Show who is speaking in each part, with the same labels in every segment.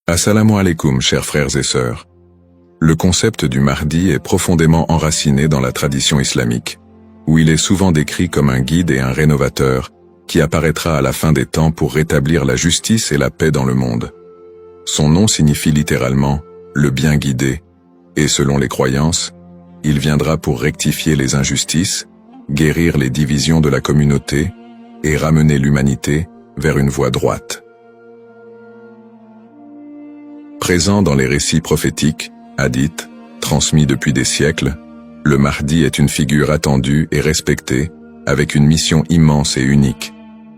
Speaker 1: Assalamu alaikum, chers frères et sœurs. Le concept du Mahdi est profondément enraciné dans la tradition islamique, où il est souvent décrit comme un guide et un rénovateur qui apparaîtra à la fin des temps pour rétablir la justice et la paix dans le monde. Son nom signifie littéralement « le bien guidé », et selon les croyances, il viendra pour rectifier les injustices, guérir les divisions de la communauté et ramener l'humanité vers une voie droite. Présent dans les récits prophétiques, hadiths, transmis depuis des siècles, le Mahdi est une figure attendue et respectée, avec une mission immense et unique,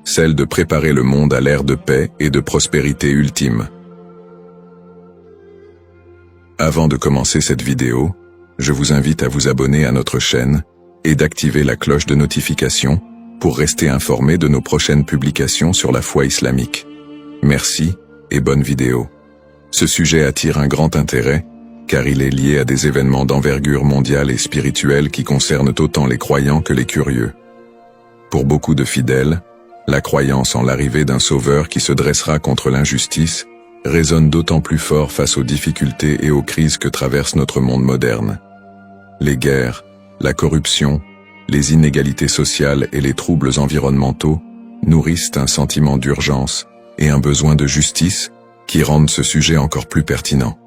Speaker 1: celle de préparer le monde à l'ère de paix et de prospérité ultime. Avant de commencer cette vidéo, je vous invite à vous abonner à notre chaîne et d'activer la cloche de notification pour rester informé de nos prochaines publications sur la foi islamique. Merci et bonne vidéo. Ce sujet attire un grand intérêt, car il est lié à des événements d'envergure mondiale et spirituelle qui concernent autant les croyants que les curieux. Pour beaucoup de fidèles, la croyance en l'arrivée d'un sauveur qui se dressera contre l'injustice résonne d'autant plus fort face aux difficultés et aux crises que traverse notre monde moderne. Les guerres, la corruption, les inégalités sociales et les troubles environnementaux nourrissent un sentiment d'urgence et un besoin de justice qui rendent ce sujet encore plus pertinent.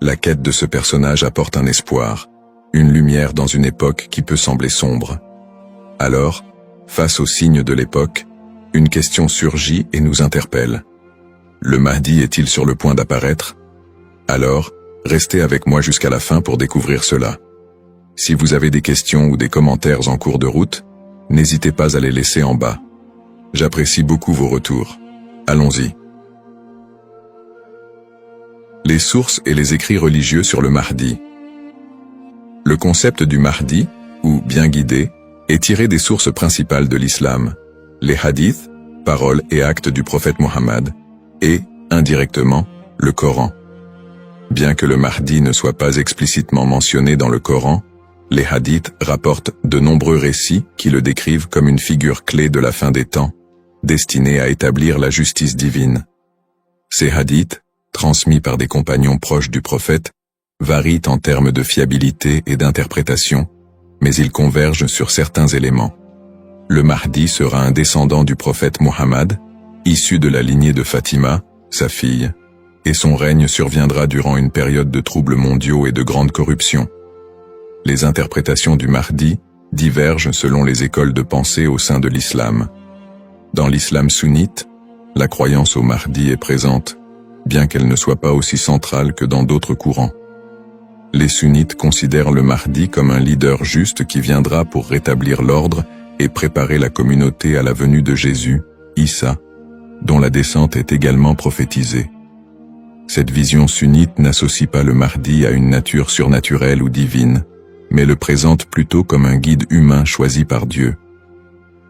Speaker 1: La quête de ce personnage apporte un espoir, une lumière dans une époque qui peut sembler sombre. Alors, face aux signes de l'époque, une question surgit et nous interpelle. Le Mahdi est-il sur le point d'apparaître? Alors, restez avec moi jusqu'à la fin pour découvrir cela. Si vous avez des questions ou des commentaires en cours de route, n'hésitez pas à les laisser en bas. J'apprécie beaucoup vos retours. Allons-y. Les sources et les écrits religieux sur le Mahdi. Le concept du Mahdi, ou bien guidé, est tiré des sources principales de l'islam, les hadiths, paroles et actes du prophète Mohammed, et, indirectement, le Coran. Bien que le Mahdi ne soit pas explicitement mentionné dans le Coran, les hadiths rapportent de nombreux récits qui le décrivent comme une figure clé de la fin des temps, destinée à établir la justice divine. Ces hadiths, transmis par des compagnons proches du prophète, varient en termes de fiabilité et d'interprétation, mais ils convergent sur certains éléments. Le Mahdi sera un descendant du prophète Mohammed, issu de la lignée de Fatima, sa fille, et son règne surviendra durant une période de troubles mondiaux et de grande corruption. Les interprétations du Mahdi divergent selon les écoles de pensée au sein de l'islam. Dans l'islam sunnite, la croyance au Mahdi est présente, bien qu'elle ne soit pas aussi centrale que dans d'autres courants. Les sunnites considèrent le Mahdi comme un leader juste qui viendra pour rétablir l'ordre et préparer la communauté à la venue de Jésus, Issa, dont la descente est également prophétisée. Cette vision sunnite n'associe pas le Mahdi à une nature surnaturelle ou divine, mais le présente plutôt comme un guide humain choisi par Dieu.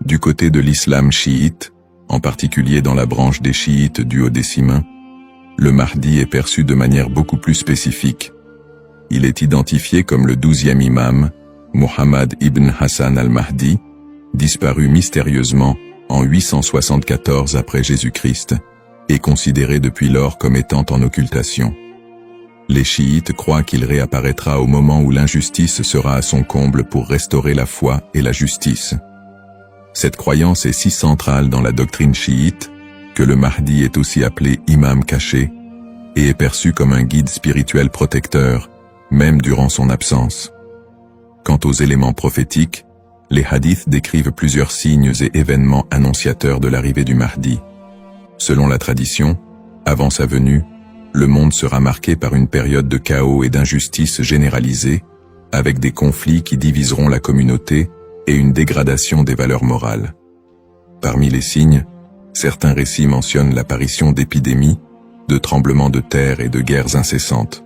Speaker 1: Du côté de l'islam chiite, en particulier dans la branche des chiites duodécimains, le Mahdi est perçu de manière beaucoup plus spécifique. Il est identifié comme le 12e imam, Muhammad ibn Hassan al-Mahdi, disparu mystérieusement en 874 après Jésus-Christ, et considéré depuis lors comme étant en occultation. Les chiites croient qu'il réapparaîtra au moment où l'injustice sera à son comble pour restaurer la foi et la justice. Cette croyance est si centrale dans la doctrine chiite que le Mahdi est aussi appelé imam caché et est perçu comme un guide spirituel protecteur, même durant son absence. Quant aux éléments prophétiques, les hadiths décrivent plusieurs signes et événements annonciateurs de l'arrivée du Mahdi. Selon la tradition, avant sa venue, le monde sera marqué par une période de chaos et d'injustice généralisée, avec des conflits qui diviseront la communauté et une dégradation des valeurs morales. Parmi les signes, certains récits mentionnent l'apparition d'épidémies, de tremblements de terre et de guerres incessantes.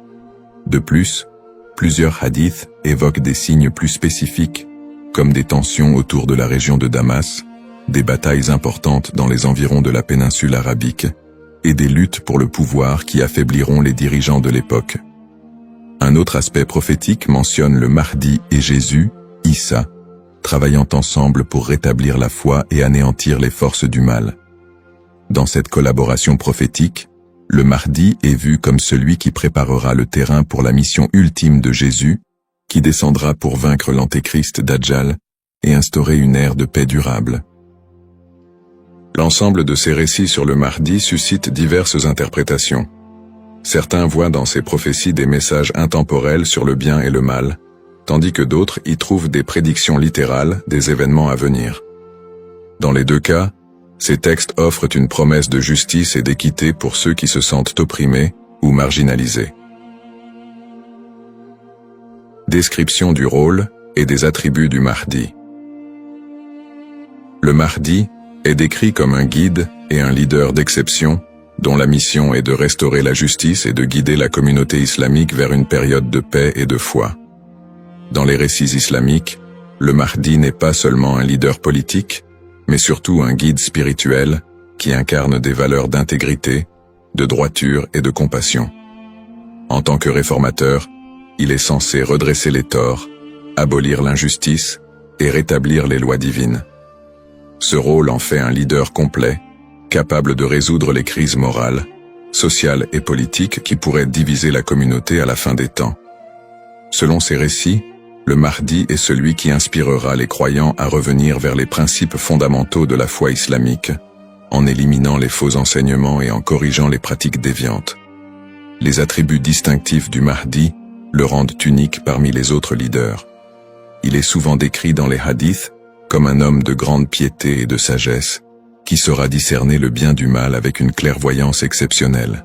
Speaker 1: De plus, plusieurs hadiths évoquent des signes plus spécifiques, comme des tensions autour de la région de Damas, des batailles importantes dans les environs de la péninsule arabique, et des luttes pour le pouvoir qui affaibliront les dirigeants de l'époque. Un autre aspect prophétique mentionne le Mahdi et Jésus, Issa, travaillant ensemble pour rétablir la foi et anéantir les forces du mal. Dans cette collaboration prophétique, le Mahdi est vu comme celui qui préparera le terrain pour la mission ultime de Jésus, qui descendra pour vaincre l'antéchrist Dajjal et instaurer une ère de paix durable. L'ensemble de ces récits sur le Mahdi suscite diverses interprétations. Certains voient dans ces prophéties des messages intemporels sur le bien et le mal, tandis que d'autres y trouvent des prédictions littérales des événements à venir. Dans les deux cas, ces textes offrent une promesse de justice et d'équité pour ceux qui se sentent opprimés ou marginalisés. Description du rôle et des attributs du Mahdi. Le Mahdi est décrit comme un guide et un leader d'exception, dont la mission est de restaurer la justice et de guider la communauté islamique vers une période de paix et de foi. Dans les récits islamiques, le Mahdi n'est pas seulement un leader politique, mais surtout un guide spirituel qui incarne des valeurs d'intégrité, de droiture et de compassion. En tant que réformateur, il est censé redresser les torts, abolir l'injustice et rétablir les lois divines. Ce rôle en fait un leader complet, capable de résoudre les crises morales, sociales et politiques qui pourraient diviser la communauté à la fin des temps. Selon ces récits, le Mahdi est celui qui inspirera les croyants à revenir vers les principes fondamentaux de la foi islamique, en éliminant les faux enseignements et en corrigeant les pratiques déviantes. Les attributs distinctifs du Mahdi le rendent unique parmi les autres leaders. Il est souvent décrit dans les hadiths comme un homme de grande piété et de sagesse, qui saura discerner le bien du mal avec une clairvoyance exceptionnelle.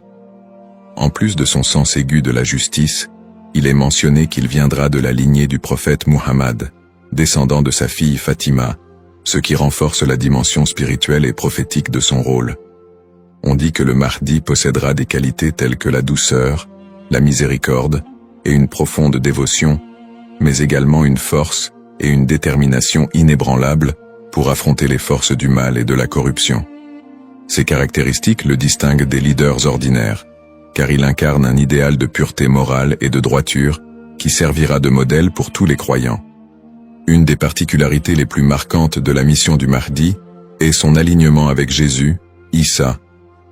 Speaker 1: En plus de son sens aigu de la justice, il est mentionné qu'il viendra de la lignée du prophète Muhammad, descendant de sa fille Fatima, ce qui renforce la dimension spirituelle et prophétique de son rôle. On dit que le Mahdi possédera des qualités telles que la douceur, la miséricorde et une profonde dévotion, mais également une force et une détermination inébranlables pour affronter les forces du mal et de la corruption. Ces caractéristiques le distinguent des leaders ordinaires, car il incarne un idéal de pureté morale et de droiture qui servira de modèle pour tous les croyants. Une des particularités les plus marquantes de la mission du Mahdi est son alignement avec Jésus, Issa,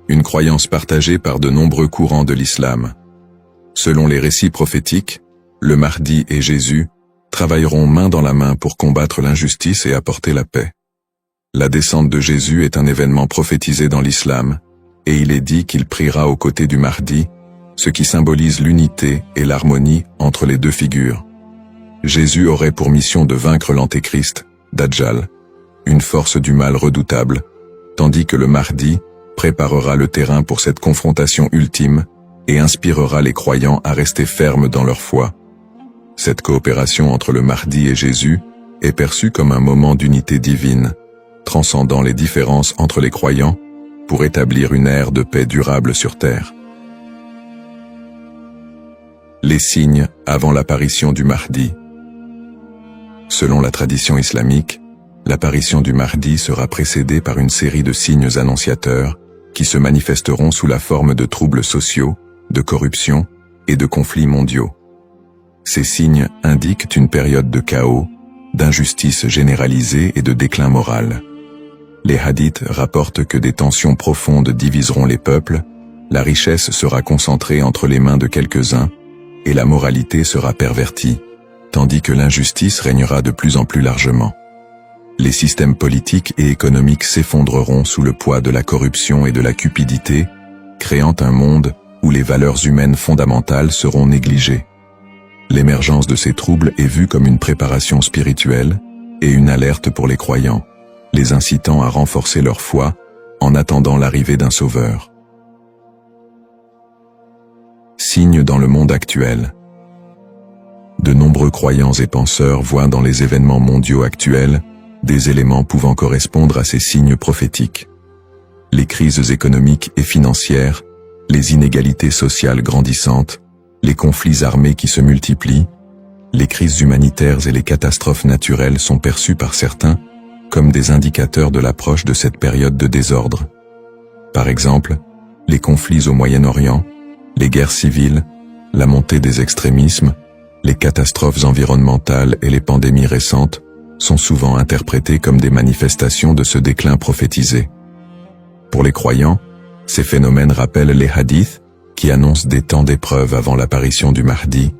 Speaker 1: une croyance partagée par de nombreux courants de l'islam. Selon les récits prophétiques, le Mahdi et Jésus travailleront main dans la main pour combattre l'injustice et apporter la paix. La descente de Jésus est un événement prophétisé dans l'islam, et il est dit qu'il priera aux côtés du Mahdi, ce qui symbolise l'unité et l'harmonie entre les deux figures. Jésus aurait pour mission de vaincre l'antéchrist, Dajjal, une force du mal redoutable, tandis que le Mahdi préparera le terrain pour cette confrontation ultime et inspirera les croyants à rester fermes dans leur foi. Cette coopération entre le Mahdi et Jésus est perçue comme un moment d'unité divine, transcendant les différences entre les croyants pour établir une ère de paix durable sur terre. Les signes avant l'apparition du Mahdi. Selon la tradition islamique, l'apparition du Mahdi sera précédée par une série de signes annonciateurs qui se manifesteront sous la forme de troubles sociaux, de corruption et de conflits mondiaux. Ces signes indiquent une période de chaos, d'injustice généralisée et de déclin moral. Les hadiths rapportent que des tensions profondes diviseront les peuples, la richesse sera concentrée entre les mains de quelques-uns, et la moralité sera pervertie, tandis que l'injustice régnera de plus en plus largement. Les systèmes politiques et économiques s'effondreront sous le poids de la corruption et de la cupidité, créant un monde où les valeurs humaines fondamentales seront négligées. L'émergence de ces troubles est vue comme une préparation spirituelle et une alerte pour les croyants, les incitant à renforcer leur foi en attendant l'arrivée d'un sauveur. Signes dans le monde actuel. De nombreux croyants et penseurs voient dans les événements mondiaux actuels des éléments pouvant correspondre à ces signes prophétiques. Les crises économiques et financières, les inégalités sociales grandissantes, les conflits armés qui se multiplient, les crises humanitaires et les catastrophes naturelles sont perçues par certains comme des indicateurs de l'approche de cette période de désordre. Par exemple, les conflits au Moyen-Orient, les guerres civiles, la montée des extrémismes, les catastrophes environnementales et les pandémies récentes sont souvent interprétés comme des manifestations de ce déclin prophétisé. Pour les croyants, Ces phénomènes rappellent les hadiths, qui annoncent des temps d'épreuve avant l'apparition du Mahdi,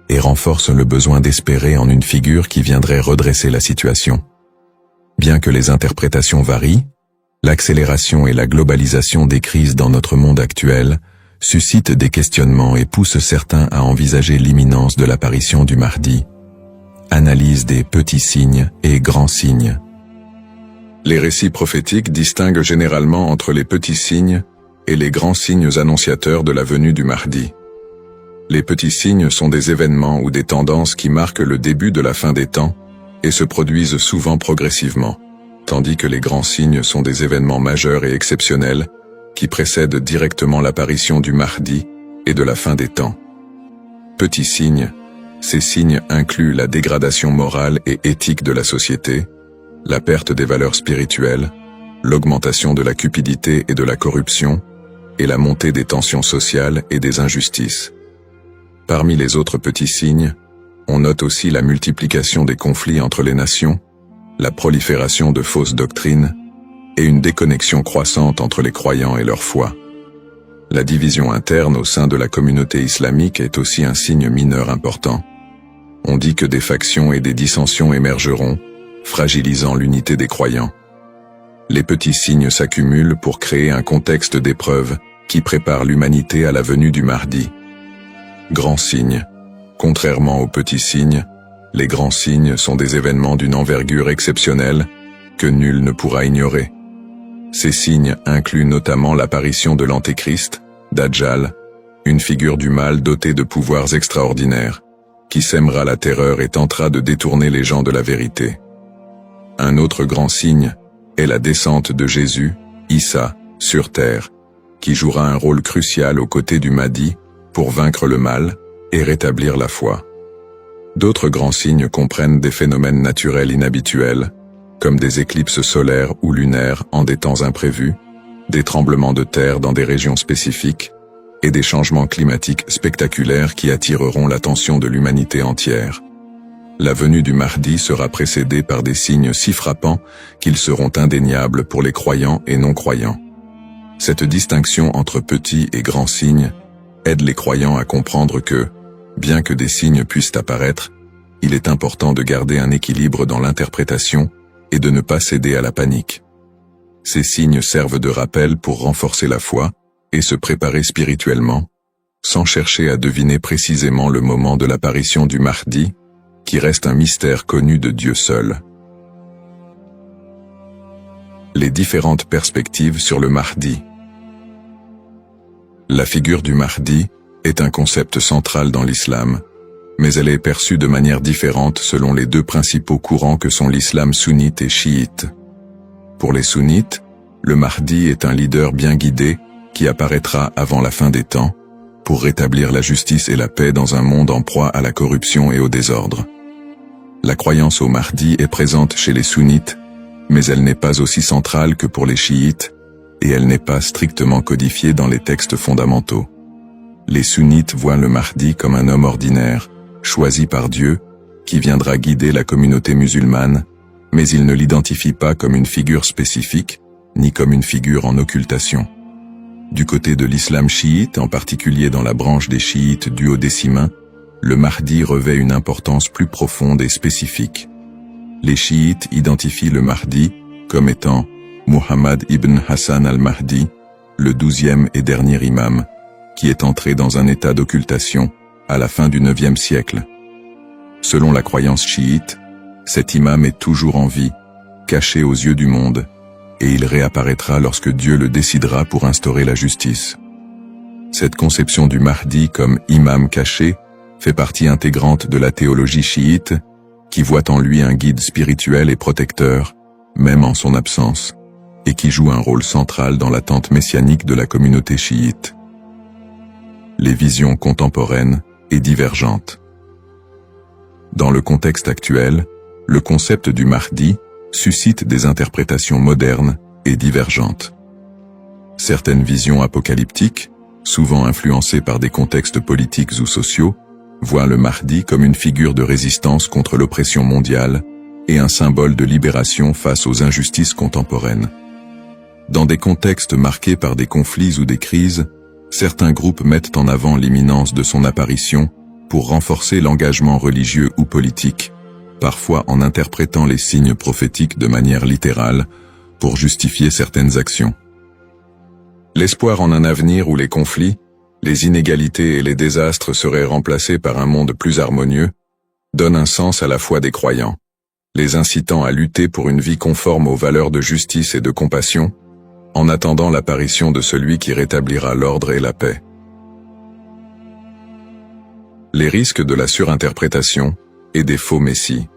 Speaker 1: et renforcent le besoin d'espérer en une figure qui viendrait redresser la situation. Bien que les interprétations varient, l'accélération et la globalisation des crises dans notre monde actuel suscitent des questionnements et poussent certains à envisager l'imminence de l'apparition du Mahdi. Analyse des petits signes et grands signes. Les récits prophétiques distinguent généralement entre les petits signes et les grands signes annonciateurs de la venue du Mahdi. Les petits signes sont des événements ou des tendances qui marquent le début de la fin des temps et se produisent souvent progressivement, tandis que les grands signes sont des événements majeurs et exceptionnels qui précèdent directement l'apparition du Mahdi et de la fin des temps. Petits signes, ces signes incluent la dégradation morale et éthique de la société, la perte des valeurs spirituelles, l'augmentation de la cupidité et de la corruption, et la montée des tensions sociales et des injustices. Parmi les autres petits signes, on note aussi la multiplication des conflits entre les nations, la prolifération de fausses doctrines, et une déconnexion croissante entre les croyants et leur foi. La division interne au sein de la communauté islamique est aussi un signe mineur important. On dit que des factions et des dissensions émergeront, fragilisant l'unité des croyants. Les petits signes s'accumulent pour créer un contexte d'épreuve qui prépare l'humanité à la venue du Mahdi. Grands signes. Contrairement aux petits signes, les grands signes sont des événements d'une envergure exceptionnelle que nul ne pourra ignorer. Ces signes incluent notamment l'apparition de l'Antéchrist, Dajjal, une figure du mal dotée de pouvoirs extraordinaires, qui sèmera la terreur et tentera de détourner les gens de la vérité. Un autre grand signe est la descente de Jésus, Issa, sur terre, qui jouera un rôle crucial aux côtés du Mahdi pour vaincre le mal et rétablir la foi. D'autres grands signes comprennent des phénomènes naturels inhabituels, comme des éclipses solaires ou lunaires en des temps imprévus, des tremblements de terre dans des régions spécifiques, et des changements climatiques spectaculaires qui attireront l'attention de l'humanité entière. La venue du Mahdi sera précédée par des signes si frappants qu'ils seront indéniables pour les croyants et non-croyants. Cette distinction entre petits et grands signes aide les croyants à comprendre que, bien que des signes puissent apparaître, il est important de garder un équilibre dans l'interprétation et de ne pas céder à la panique. Ces signes servent de rappel pour renforcer la foi et se préparer spirituellement, sans chercher à deviner précisément le moment de l'apparition du Mahdi, qui reste un mystère connu de Dieu seul. Les différentes perspectives sur le Mahdi. La figure du Mahdi est un concept central dans l'islam, mais elle est perçue de manière différente selon les deux principaux courants que sont l'islam sunnite et chiite. Pour les sunnites, le Mahdi est un leader bien guidé qui apparaîtra avant la fin des temps, pour rétablir la justice et la paix dans un monde en proie à la corruption et au désordre. La croyance au Mahdi est présente chez les sunnites, mais elle n'est pas aussi centrale que pour les chiites, et elle n'est pas strictement codifiée dans les textes fondamentaux. Les sunnites voient le Mahdi comme un homme ordinaire, choisi par Dieu, qui viendra guider la communauté musulmane, mais ils ne l'identifient pas comme une figure spécifique, ni comme une figure en occultation. Du côté de l'islam chiite, en particulier dans la branche des chiites duodécimains, le Mahdi revêt une importance plus profonde et spécifique. Les chiites identifient le Mahdi comme étant Muhammad ibn Hassan al-Mahdi, le 12e et dernier imam, qui est entré dans un état d'occultation à la fin du 9e siècle. Selon la croyance chiite, cet imam est toujours en vie, caché aux yeux du monde, et il réapparaîtra lorsque Dieu le décidera pour instaurer la justice. Cette conception du Mahdi comme imam caché fait partie intégrante de la théologie chiite, qui voit en lui un guide spirituel et protecteur, même en son absence, et qui joue un rôle central dans l'attente messianique de la communauté chiite. Les visions contemporaines et divergentes. Dans le contexte actuel, le concept du Mahdi suscite des interprétations modernes et divergentes. Certaines visions apocalyptiques, souvent influencées par des contextes politiques ou sociaux, voient le Mahdi comme une figure de résistance contre l'oppression mondiale et un symbole de libération face aux injustices contemporaines. Dans des contextes marqués par des conflits ou des crises, certains groupes mettent en avant l'imminence de son apparition pour renforcer l'engagement religieux ou politique, parfois en interprétant les signes prophétiques de manière littérale pour justifier certaines actions. L'espoir en un avenir où les conflits, les inégalités et les désastres seraient remplacés par un monde plus harmonieux, donne un sens à la foi des croyants, les incitant à lutter pour une vie conforme aux valeurs de justice et de compassion, en attendant l'apparition de celui qui rétablira l'ordre et la paix. Les risques de la surinterprétation et des faux messies.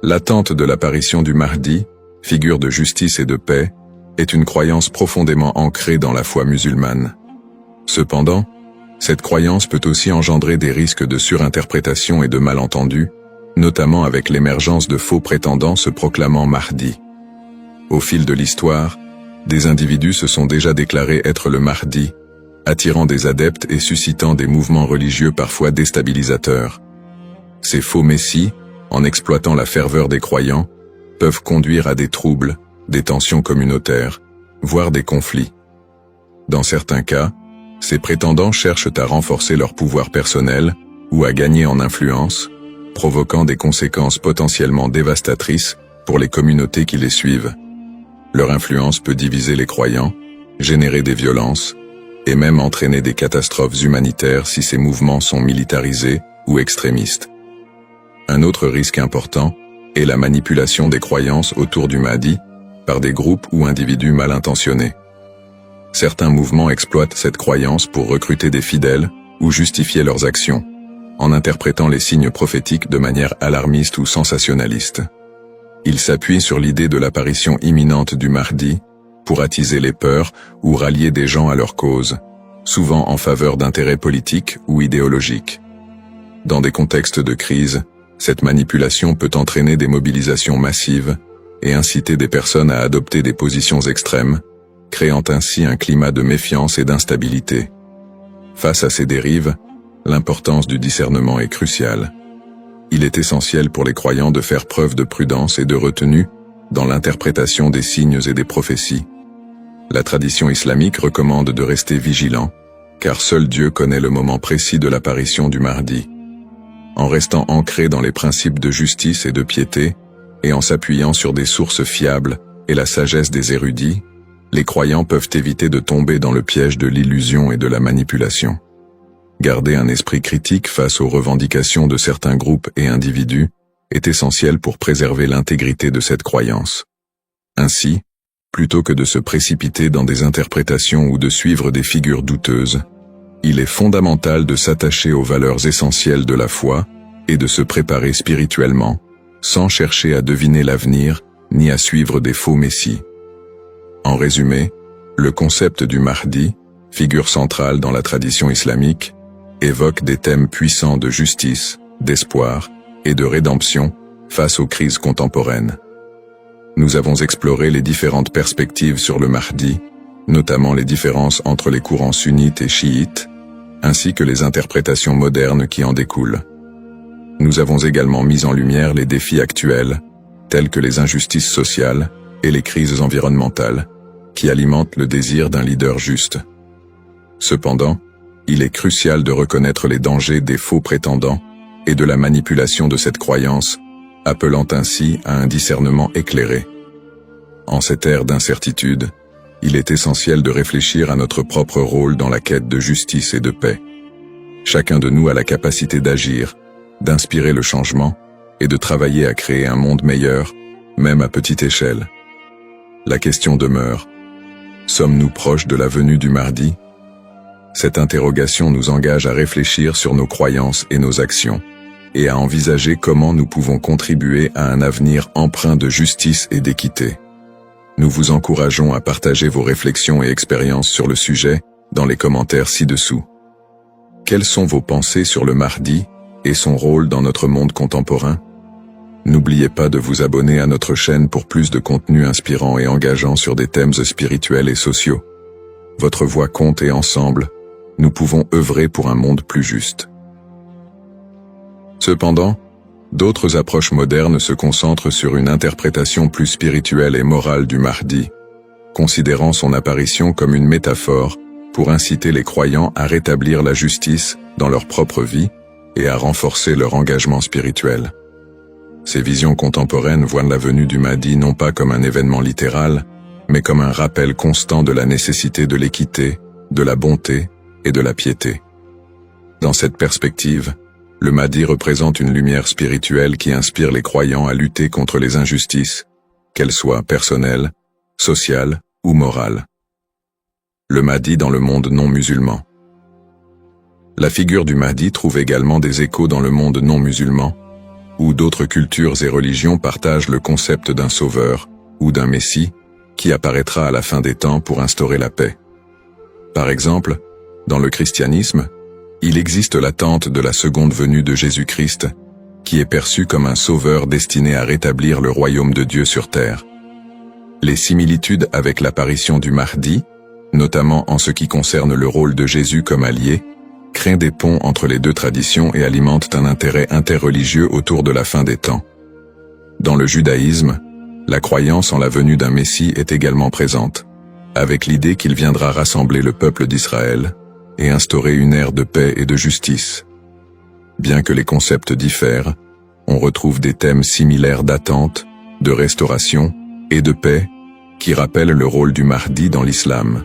Speaker 1: L'attente de l'apparition du Mahdi, figure de justice et de paix, est une croyance profondément ancrée dans la foi musulmane. Cependant, cette croyance peut aussi engendrer des risques de surinterprétation et de malentendus, notamment avec l'émergence de faux prétendants se proclamant Mahdi. Au fil de l'histoire, des individus se sont déjà déclarés être le Mahdi, attirant des adeptes et suscitant des mouvements religieux parfois déstabilisateurs. Ces faux messies, en exploitant la ferveur des croyants, peuvent conduire à des troubles, des tensions communautaires, voire des conflits. Dans certains cas, ces prétendants cherchent à renforcer leur pouvoir personnel ou à gagner en influence, provoquant des conséquences potentiellement dévastatrices pour les communautés qui les suivent. Leur influence peut diviser les croyants, générer des violences, et même entraîner des catastrophes humanitaires si ces mouvements sont militarisés ou extrémistes. Un autre risque important est la manipulation des croyances autour du Mahdi par des groupes ou individus mal intentionnés. Certains mouvements exploitent cette croyance pour recruter des fidèles ou justifier leurs actions, en interprétant les signes prophétiques de manière alarmiste ou sensationnaliste. Ils s'appuient sur l'idée de l'apparition imminente du Mahdi pour attiser les peurs ou rallier des gens à leur cause, souvent en faveur d'intérêts politiques ou idéologiques. Dans des contextes de crise, cette manipulation peut entraîner des mobilisations massives et inciter des personnes à adopter des positions extrêmes, créant ainsi un climat de méfiance et d'instabilité. Face à ces dérives, l'importance du discernement est cruciale. Il est essentiel pour les croyants de faire preuve de prudence et de retenue dans l'interprétation des signes et des prophéties. La tradition islamique recommande de rester vigilant, car seul Dieu connaît le moment précis de l'apparition du Mahdi. En restant ancré dans les principes de justice et de piété, et en s'appuyant sur des sources fiables et la sagesse des érudits, les croyants peuvent éviter de tomber dans le piège de l'illusion et de la manipulation. Garder un esprit critique face aux revendications de certains groupes et individus est essentiel pour préserver l'intégrité de cette croyance. Ainsi, plutôt que de se précipiter dans des interprétations ou de suivre des figures douteuses, il est fondamental de s'attacher aux valeurs essentielles de la foi et de se préparer spirituellement, sans chercher à deviner l'avenir ni à suivre des faux messies. En résumé, le concept du Mahdi, figure centrale dans la tradition islamique, évoque des thèmes puissants de justice, d'espoir et de rédemption face aux crises contemporaines. Nous avons exploré les différentes perspectives sur le Mahdi, notamment les différences entre les courants sunnites et chiites, ainsi que les interprétations modernes qui en découlent. Nous avons également mis en lumière les défis actuels, tels que les injustices sociales et les crises environnementales, qui alimentent le désir d'un leader juste. Cependant, il est crucial de reconnaître les dangers des faux prétendants et de la manipulation de cette croyance, appelant ainsi à un discernement éclairé. En cette ère d'incertitude, il est essentiel de réfléchir à notre propre rôle dans la quête de justice et de paix. Chacun de nous a la capacité d'agir, d'inspirer le changement et de travailler à créer un monde meilleur, même à petite échelle. La question demeure: sommes-nous proches de la venue du Mahdi ? Cette interrogation nous engage à réfléchir sur nos croyances et nos actions, et à envisager comment nous pouvons contribuer à un avenir empreint de justice et d'équité. Nous vous encourageons à partager vos réflexions et expériences sur le sujet dans les commentaires ci-dessous. Quelles sont vos pensées sur le Mahdi et son rôle dans notre monde contemporain ? N'oubliez pas de vous abonner à notre chaîne pour plus de contenu inspirant et engageant sur des thèmes spirituels et sociaux. Votre voix compte et ensemble, nous pouvons œuvrer pour un monde plus juste. Cependant, D'autres approches modernes se concentrent sur une interprétation plus spirituelle et morale du Mahdi, considérant son apparition comme une métaphore pour inciter les croyants à rétablir la justice dans leur propre vie et à renforcer leur engagement spirituel. Ces visions contemporaines voient la venue du Mahdi non pas comme un événement littéral, mais comme un rappel constant de la nécessité de l'équité, de la bonté et de la piété. Dans cette perspective, le Mahdi représente une lumière spirituelle qui inspire les croyants à lutter contre les injustices, qu'elles soient personnelles, sociales ou morales. Le Mahdi dans le monde non musulman. La figure du Mahdi trouve également des échos dans le monde non musulman, où d'autres cultures et religions partagent le concept d'un sauveur ou d'un messie qui apparaîtra à la fin des temps pour instaurer la paix. Par exemple, dans le christianisme, il existe l'attente de la seconde venue de Jésus-Christ, qui est perçu comme un sauveur destiné à rétablir le royaume de Dieu sur terre. Les similitudes avec l'apparition du Mahdi, notamment en ce qui concerne le rôle de Jésus comme allié, créent des ponts entre les deux traditions et alimentent un intérêt interreligieux autour de la fin des temps. Dans le judaïsme, la croyance en la venue d'un Messie est également présente, avec l'idée qu'il viendra rassembler le peuple d'Israël et instaurer une ère de paix et de justice. Bien que les concepts diffèrent, on retrouve des thèmes similaires d'attente, de restauration et de paix qui rappellent le rôle du Mahdi dans l'islam.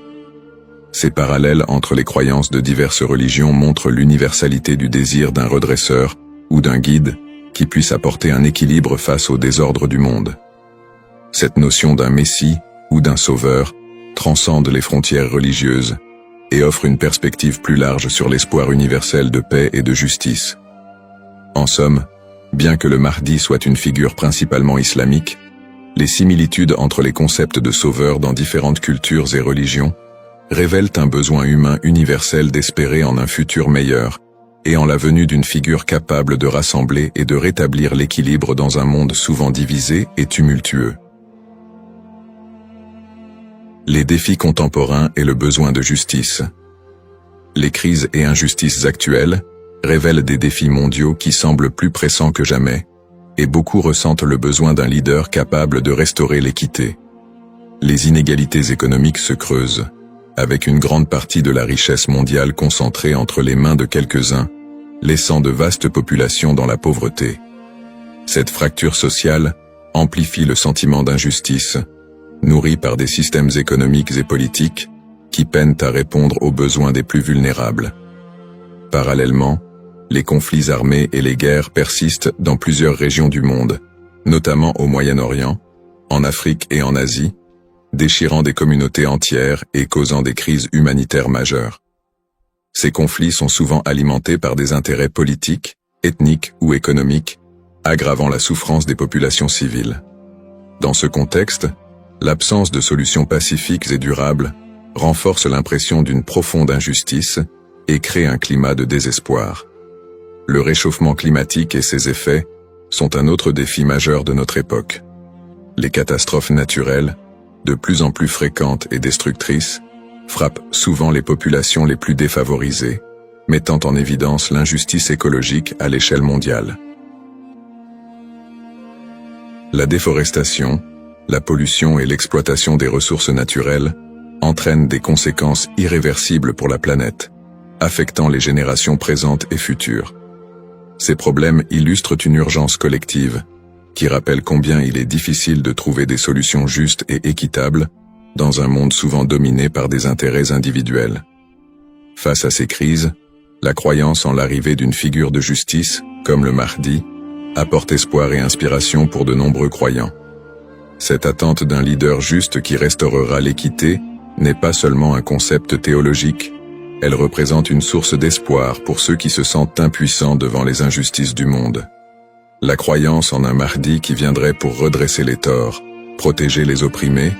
Speaker 1: Ces parallèles entre les croyances de diverses religions montrent l'universalité du désir d'un redresseur ou d'un guide qui puisse apporter un équilibre face au désordre du monde. Cette notion d'un messie ou d'un sauveur transcende les frontières religieuses et offre une perspective plus large sur l'espoir universel de paix et de justice. En somme, bien que le Mahdi soit une figure principalement islamique, les similitudes entre les concepts de sauveur dans différentes cultures et religions révèlent un besoin humain universel d'espérer en un futur meilleur et en la venue d'une figure capable de rassembler et de rétablir l'équilibre dans un monde souvent divisé et tumultueux. Les défis contemporains et le besoin de justice. Les crises et injustices actuelles révèlent des défis mondiaux qui semblent plus pressants que jamais, et beaucoup ressentent le besoin d'un leader capable de restaurer l'équité. Les inégalités économiques se creusent, avec une grande partie de la richesse mondiale concentrée entre les mains de quelques-uns, laissant de vastes populations dans la pauvreté. Cette fracture sociale amplifie le sentiment d'injustice, nourri par des systèmes économiques et politiques qui peinent à répondre aux besoins des plus vulnérables. Parallèlement, les conflits armés et les guerres persistent dans plusieurs régions du monde, notamment au Moyen-Orient, en Afrique et en Asie, déchirant des communautés entières et causant des crises humanitaires majeures. Ces conflits sont souvent alimentés par des intérêts politiques, ethniques ou économiques, aggravant la souffrance des populations civiles. Dans ce contexte, l'absence de solutions pacifiques et durables renforce l'impression d'une profonde injustice et crée un climat de désespoir. Le réchauffement climatique et ses effets sont un autre défi majeur de notre époque. Les catastrophes naturelles, de plus en plus fréquentes et destructrices, frappent souvent les populations les plus défavorisées, mettant en évidence l'injustice écologique à l'échelle mondiale. La déforestation, la pollution et l'exploitation des ressources naturelles entraînent des conséquences irréversibles pour la planète, affectant les générations présentes et futures. Ces problèmes illustrent une urgence collective, qui rappelle combien il est difficile de trouver des solutions justes et équitables dans un monde souvent dominé par des intérêts individuels. Face à ces crises, la croyance en l'arrivée d'une figure de justice, comme le Mahdi, apporte espoir et inspiration pour de nombreux croyants. Cette attente d'un leader juste qui restaurera l'équité n'est pas seulement un concept théologique, elle représente une source d'espoir pour ceux qui se sentent impuissants devant les injustices du monde. La croyance en un Mahdi qui viendrait pour redresser les torts, protéger les opprimés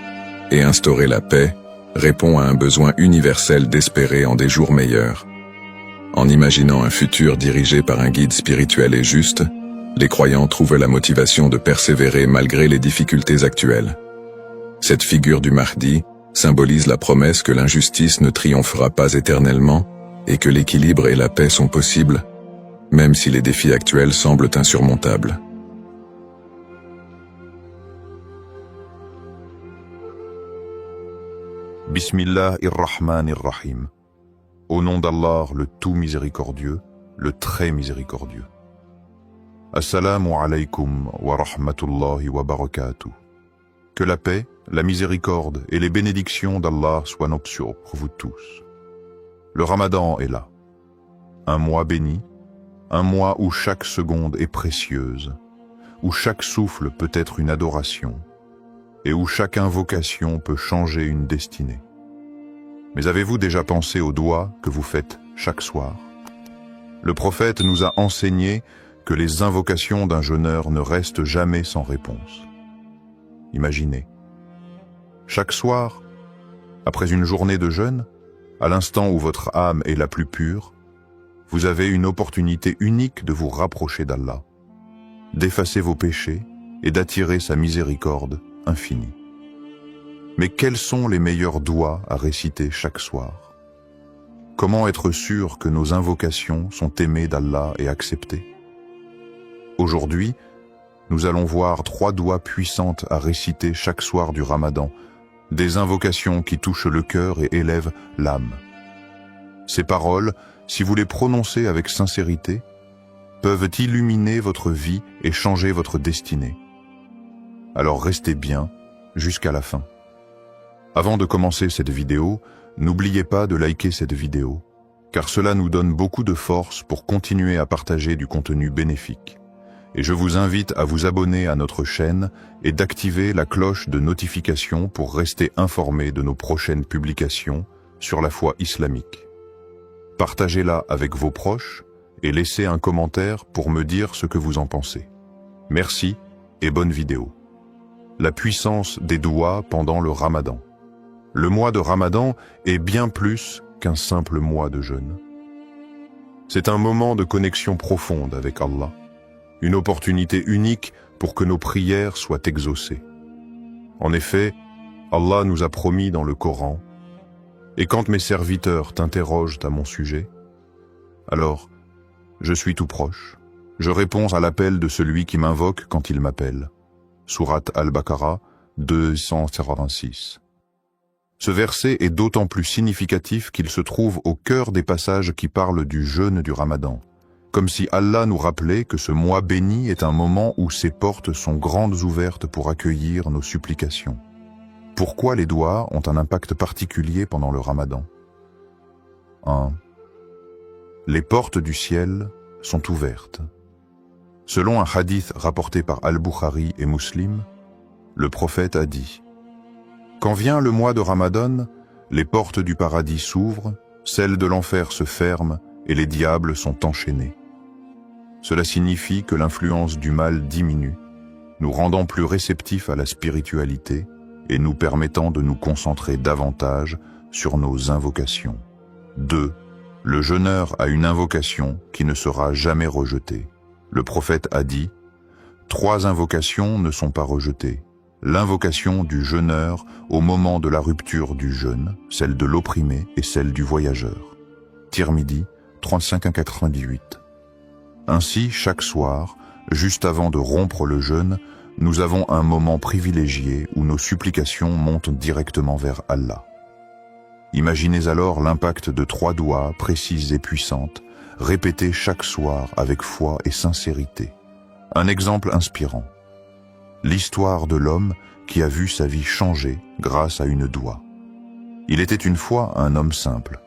Speaker 1: et instaurer la paix répond à un besoin universel d'espérer en des jours meilleurs. En imaginant un futur dirigé par un guide spirituel et juste, les croyants trouvent la motivation de persévérer malgré les difficultés actuelles. Cette figure du Mahdi symbolise la promesse que l'injustice ne triomphera pas éternellement et que l'équilibre et la paix sont possibles, même si les défis actuels semblent insurmontables.
Speaker 2: Bismillahir-Rahmanir-Rahim. Au nom d'Allah, le tout miséricordieux, le très miséricordieux. Assalamu alaykum wa rahmatullahi wa barakatuh. Que la paix, la miséricorde et les bénédictions d'Allah soient nocturnes pour vous tous. Le Ramadan est là. Un mois béni, un mois où chaque seconde est précieuse, où chaque souffle peut être une adoration, et où chaque invocation peut changer une destinée. Mais avez-vous déjà pensé aux doigts que vous faites chaque soir? Le prophète nous a enseigné que les invocations d'un jeûneur ne restent jamais sans réponse. Imaginez. Chaque soir, après une journée de jeûne, à l'instant où votre âme est la plus pure, vous avez une opportunité unique de vous rapprocher d'Allah, d'effacer vos péchés et d'attirer sa miséricorde infinie. Mais quels sont les meilleurs doigts à réciter chaque soir? Comment être sûr que nos invocations sont aimées d'Allah et acceptées? Aujourd'hui, nous allons voir 3 doigts puissantes à réciter chaque soir du Ramadan, des invocations qui touchent le cœur et élèvent l'âme. Ces paroles, si vous les prononcez avec sincérité, peuvent illuminer votre vie et changer votre destinée. Alors restez bien jusqu'à la fin. Avant de commencer cette vidéo, n'oubliez pas de liker cette vidéo, car cela nous donne beaucoup de force pour continuer à partager du contenu bénéfique. Et je vous invite à vous abonner à notre chaîne et d'activer la cloche de notification pour rester informé de nos prochaines publications sur la foi islamique. Partagez-la avec vos proches et laissez un commentaire pour me dire ce que vous en pensez. Merci et bonne vidéo. La puissance des doigts pendant le Ramadan. Le mois de Ramadan est bien plus qu'un simple mois de jeûne. C'est un moment de connexion profonde avec Allah. Une opportunité unique pour que nos prières soient exaucées. En effet, Allah nous a promis dans le Coran « Et quand mes serviteurs t'interrogent à mon sujet, alors je suis tout proche, je réponds à l'appel de celui qui m'invoque quand il m'appelle. » Sourate Al-Baqarah 246. Ce verset est d'autant plus significatif qu'il se trouve au cœur des passages qui parlent du jeûne du Ramadan. Comme si Allah nous rappelait que ce mois béni est un moment où ses portes sont grandes ouvertes pour accueillir nos supplications. Pourquoi les doigts ont un impact particulier pendant le Ramadan? 1. Les portes du ciel sont ouvertes. Selon un hadith rapporté par Al-Bukhari et Muslim, le prophète a dit « Quand vient le mois de Ramadan, les portes du paradis s'ouvrent, celles de l'enfer se ferment et les diables sont enchaînés. » Cela signifie que l'influence du mal diminue, nous rendant plus réceptifs à la spiritualité et nous permettant de nous concentrer davantage sur nos invocations. 2. Le jeûneur a une invocation qui ne sera jamais rejetée. Le prophète a dit « 3 invocations ne sont pas rejetées. L'invocation du jeûneur au moment de la rupture du jeûne, celle de l'opprimé et celle du voyageur. » Tirmidhi 35-98. Ainsi, chaque soir, juste avant de rompre le jeûne, nous avons un moment privilégié où nos supplications montent directement vers Allah. Imaginez alors l'impact de 3 doigts précises et puissantes, répétées chaque soir avec foi et sincérité. Un exemple inspirant. L'histoire de l'homme qui a vu sa vie changer grâce à une doigt. Il était une fois un homme simple,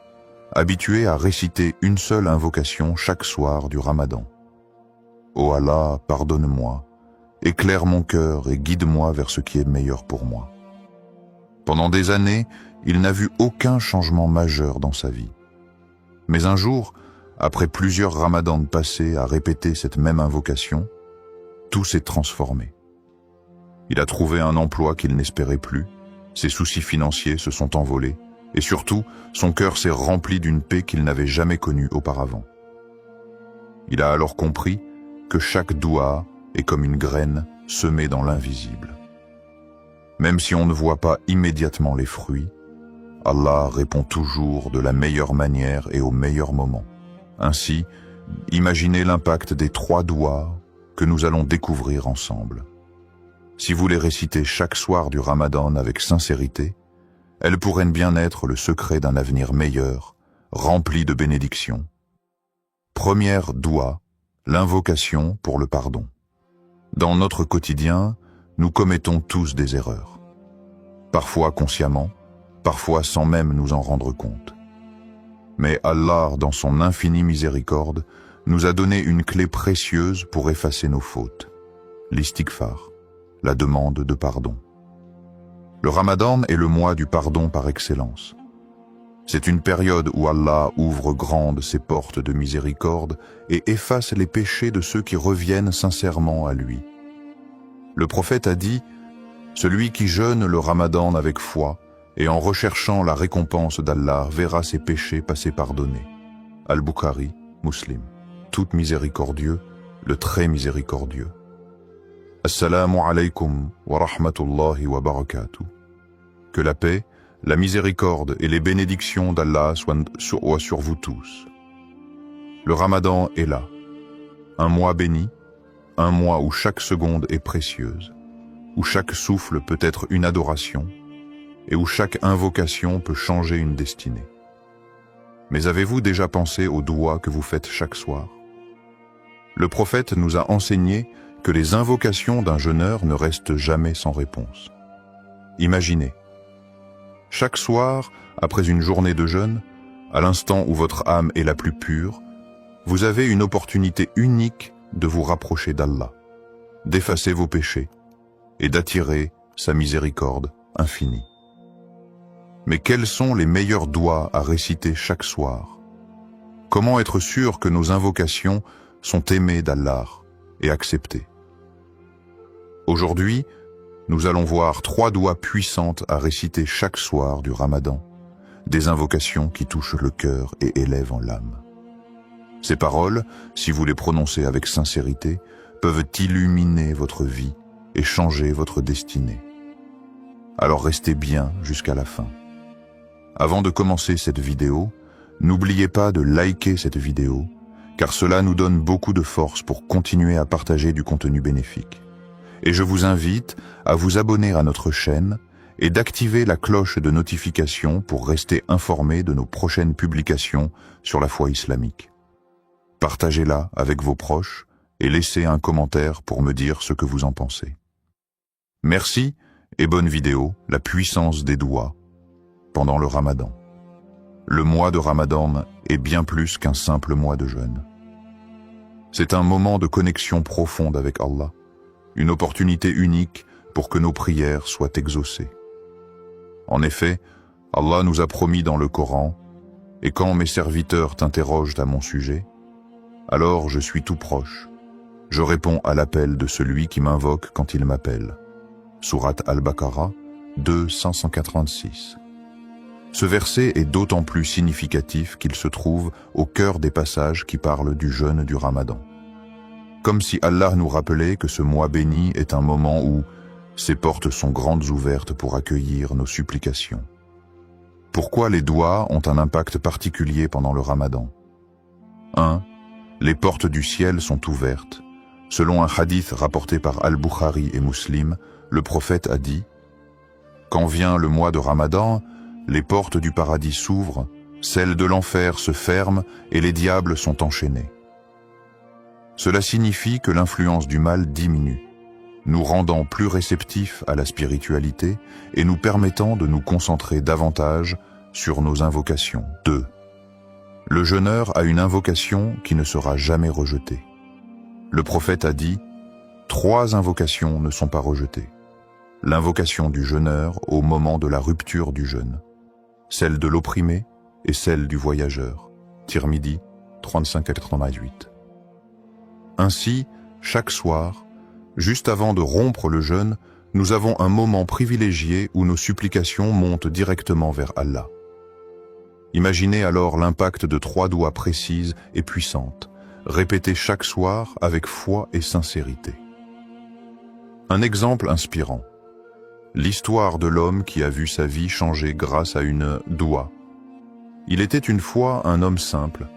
Speaker 2: habitué à réciter une seule invocation chaque soir du Ramadan. « Ô Allah, pardonne-moi, éclaire mon cœur et guide-moi vers ce qui est meilleur pour moi. » Pendant des années, il n'a vu aucun changement majeur dans sa vie. Mais un jour, après plusieurs ramadans passés à répéter cette même invocation, tout s'est transformé. Il a trouvé un emploi qu'il n'espérait plus, ses soucis financiers se sont envolés, et surtout, son cœur s'est rempli d'une paix qu'il n'avait jamais connue auparavant. Il a alors compris que chaque doua est comme une graine semée dans l'invisible. Même si on ne voit pas immédiatement les fruits, Allah répond toujours de la meilleure manière et au meilleur moment. Ainsi, imaginez l'impact des 3 doigts que nous allons découvrir ensemble. Si vous les récitez chaque soir du Ramadan avec sincérité, elles pourraient bien être le secret d'un avenir meilleur, rempli de bénédictions. Première doigt, l'invocation pour le pardon. Dans notre quotidien, nous commettons tous des erreurs. Parfois consciemment, parfois sans même nous en rendre compte. Mais Allah, dans son infinie miséricorde, nous a donné une clé précieuse pour effacer nos fautes. L'istighfar, la demande de pardon. Le Ramadan est le mois du pardon par excellence. C'est une période où Allah ouvre grandes ses portes de miséricorde et efface les péchés de ceux qui reviennent sincèrement à lui. Le prophète a dit « Celui qui jeûne le Ramadan avec foi et en recherchant la récompense d'Allah verra ses péchés passer pardonnés. » Al-Bukhari, Muslim. Tout miséricordieux, le très miséricordieux. Assalamu alaikum wa rahmatullahi wa barakatuh. Que la paix, la miséricorde et les bénédictions d'Allah soient sur vous tous. Le Ramadan est là, un mois béni, un mois où chaque seconde est précieuse, où chaque souffle peut être une adoration et où chaque invocation peut changer une destinée. Mais avez-vous déjà pensé aux doigts que vous faites chaque soir? Le prophète nous a enseigné que les invocations d'un jeûneur ne restent jamais sans réponse. Imaginez, chaque soir, après une journée de jeûne, à l'instant où votre âme est la plus pure, vous avez une opportunité unique de vous rapprocher d'Allah, d'effacer vos péchés et d'attirer sa miséricorde infinie. Mais quels sont les meilleurs doigts à réciter chaque soir? Comment être sûr que nos invocations sont aimées d'Allah et acceptées? Aujourd'hui, nous allons voir 3 doigts puissantes à réciter chaque soir du Ramadan, des invocations qui touchent le cœur et élèvent en l'âme. Ces paroles, si vous les prononcez avec sincérité, peuvent illuminer votre vie et changer votre destinée. Alors restez bien jusqu'à la fin. Avant de commencer cette vidéo, n'oubliez pas de liker cette vidéo, car cela nous donne beaucoup de force pour continuer à partager du contenu bénéfique. Et je vous invite à vous abonner à notre chaîne et d'activer la cloche de notification pour rester informé de nos prochaines publications sur la foi islamique. Partagez-la avec vos proches et laissez un commentaire pour me dire ce que vous en pensez. Merci et bonne vidéo, la puissance des doigts pendant le Ramadan. Le mois de Ramadan est bien plus qu'un simple mois de jeûne. C'est un moment de connexion profonde avec Allah, une opportunité unique pour que nos prières soient exaucées. En effet, Allah nous a promis dans le Coran « Et quand mes serviteurs t'interrogent à mon sujet, alors je suis tout proche. Je réponds à l'appel de celui qui m'invoque quand il m'appelle. » Sourate Al-Baqarah 2:186. Ce verset est d'autant plus significatif qu'il se trouve au cœur des passages qui parlent du jeûne du Ramadan. Comme si Allah nous rappelait que ce mois béni est un moment où ses portes sont grandes ouvertes pour accueillir nos supplications. Pourquoi les doigts ont un impact particulier pendant le Ramadan? 1. Les portes du ciel sont ouvertes. Selon un hadith rapporté par Al-Bukhari et Muslim, le prophète a dit « Quand vient le mois de Ramadan, les portes du paradis s'ouvrent, celles de l'enfer se ferment et les diables sont enchaînés. » Cela signifie que l'influence du mal diminue, nous rendant plus réceptifs à la spiritualité et nous permettant de nous concentrer davantage sur nos invocations. 2. Le jeûneur a une invocation qui ne sera jamais rejetée. Le prophète a dit « 3 invocations ne sont pas rejetées. L'invocation du jeûneur au moment de la rupture du jeûne, celle de l'opprimé et celle du voyageur. » Tirmidhi 35-88. Ainsi, chaque soir, juste avant de rompre le jeûne, nous avons un moment privilégié où nos supplications montent directement vers Allah. Imaginez alors l'impact de 3 doigts précises et puissantes, répétées chaque soir avec foi et sincérité. Un exemple inspirant. L'histoire de l'homme qui a vu sa vie changer grâce à une doua. Il était une fois un homme simple,